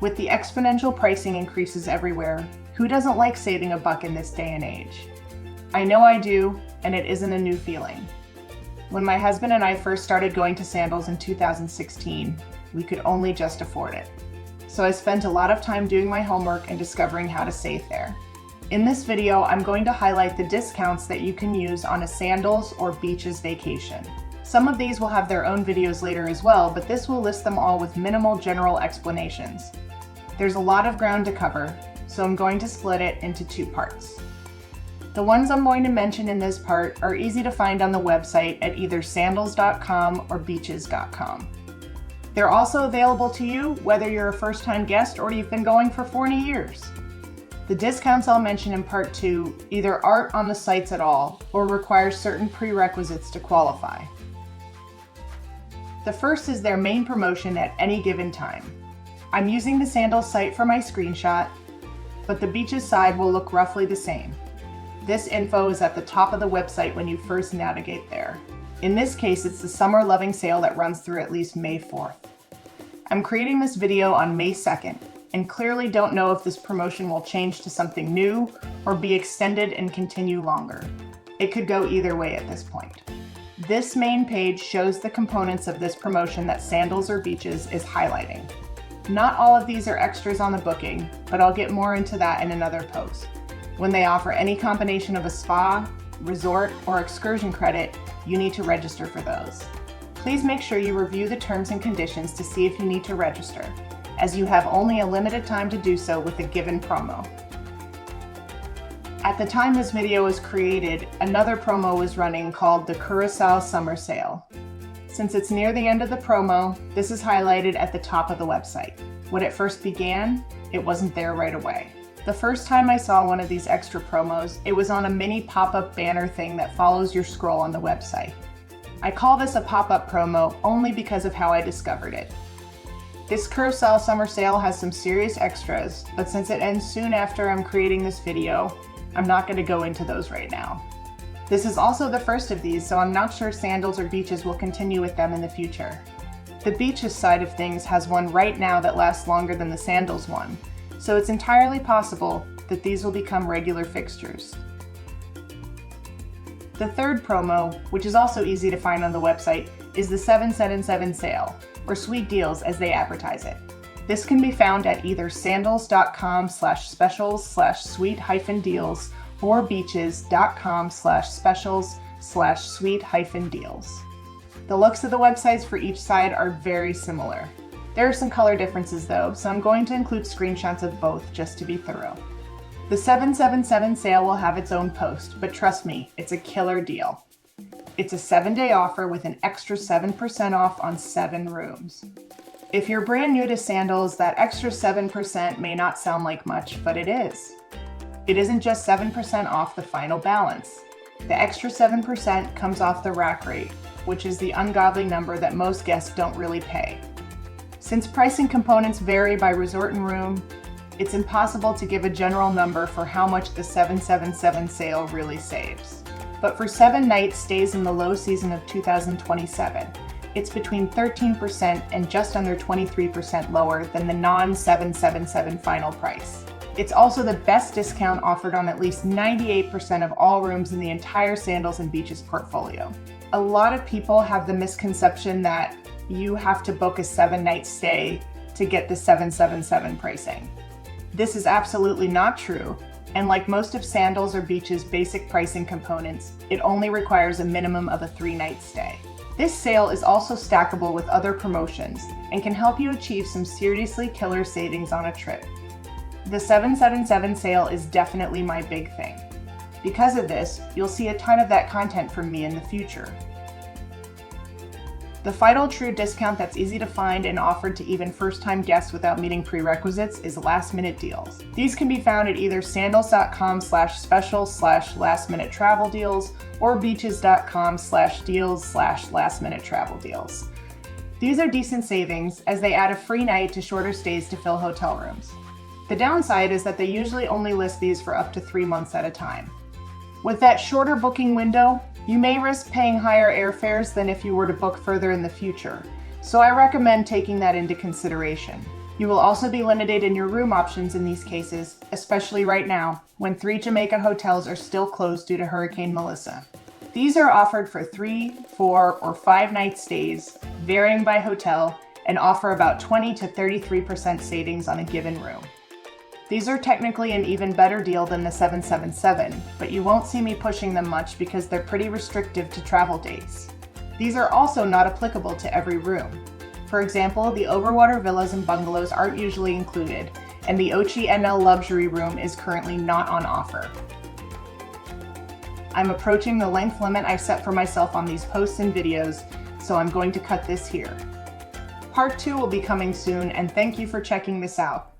With the exponential pricing increases everywhere, who doesn't like saving a buck in this day and age? I know I do, and it isn't a new feeling. When my husband and I first started going to Sandals in 2016, we could only just afford it. So I spent a lot of time doing my homework and discovering how to save there. In this video, I'm going to highlight the discounts that you can use on a Sandals or Beaches vacation. Some of these will have their own videos later as well, but this will list them all with minimal general explanations. There's a lot of ground to cover, so I'm going to split it into two parts. The ones I'm going to mention in this part are easy to find on the website at either sandals.com or beaches.com. They're also available to you whether you're a first-time guest or you've been going for 40 years. The discounts I'll mention in part 2 either aren't on the sites at all or require certain prerequisites to qualify. The first is their main promotion at any given time. I'm using the Sandals site for my screenshot, but the Beaches side will look roughly the same. This info is at the top of the website when you first navigate there. In this case, it's the Summer Loving sale that runs through at least May 4th. I'm creating this video on May 2nd, and clearly don't know if this promotion will change to something new or be extended and continue longer. It could go either way at this point. This main page shows the components of this promotion that Sandals or Beaches is highlighting. Not all of these are extras on the booking, but I'll get more into that in another post. When they offer any combination of a spa, resort, or excursion credit, you need to register for those. Please make sure you review the terms and conditions to see if you need to register, as you have only a limited time to do so with a given promo. At the time this video was created, another promo was running called the Curacao Summer Sale. Since it's near the end of the promo, this is highlighted at the top of the website. When it first began, it wasn't there right away. The first time I saw one of these extra promos, it was on a mini pop-up banner thing that follows your scroll on the website. I call this a pop-up promo only because of how I discovered it. This Curacao Summer Sale has some serious extras, but since it ends soon after I'm creating this video, I'm not going to go into those right now. This is also the first of these, so I'm not sure Sandals or Beaches will continue with them in the future. The Beaches side of things has one right now that lasts longer than the Sandals one, so it's entirely possible that these will become regular fixtures. The third promo, which is also easy to find on the website, is the 777 sale, or Sweet Deals as they advertise it. This can be found at either sandals.com/specials/sweet-deals or beaches.com/specials/sweet-deals. The looks of the websites for each side are very similar. There are some color differences though, so I'm going to include screenshots of both just to be thorough. The 777 sale will have its own post, but trust me, it's a killer deal. It's a 7-day offer with an extra 7% off on 7 rooms. If you're brand new to Sandals, that extra 7% may not sound like much, but it is. It isn't just 7% off the final balance. The extra 7% comes off the rack rate, which is the ungodly number that most guests don't really pay. Since pricing components vary by resort and room, it's impossible to give a general number for how much the 777 sale really saves. But for 7 night stays in the low season of 2027, it's between 13% and just under 23% lower than the non-777 final price. It's also the best discount offered on at least 98% of all rooms in the entire Sandals and Beaches portfolio. A lot of people have the misconception that you have to book a 7-night stay to get the 777 pricing. This is absolutely not true, and like most of Sandals or Beaches' basic pricing components, it only requires a minimum of a 3-night stay. This sale is also stackable with other promotions and can help you achieve some seriously killer savings on a trip. The 777 sale is definitely my big thing. Because of this, you'll see a ton of that content from me in the future. The final true discount that's easy to find and offered to even first-time guests without meeting prerequisites is last-minute deals. These can be found at either sandals.com/specials/last-minute-travel-deals or beaches.com/deals/last-minute-travel-deals. These are decent savings as they add a free night to shorter stays to fill hotel rooms. The downside is that they usually only list these for up to 3 months at a time. With that shorter booking window, you may risk paying higher airfares than if you were to book further in the future, so I recommend taking that into consideration. You will also be limited in your room options in these cases, especially right now, when 3 Jamaica hotels are still closed due to Hurricane Melissa. These are offered for 3, 4, or 5 night stays, varying by hotel, and offer about 20 to 33% savings on a given room. These are technically an even better deal than the 777, but you won't see me pushing them much because they're pretty restrictive to travel days. These are also not applicable to every room. For example, the overwater villas and bungalows aren't usually included, and the Ochi NL luxury room is currently not on offer. I'm approaching the length limit I've set for myself on these posts and videos, so I'm going to cut this here. Part 2 will be coming soon, and thank you for checking this out.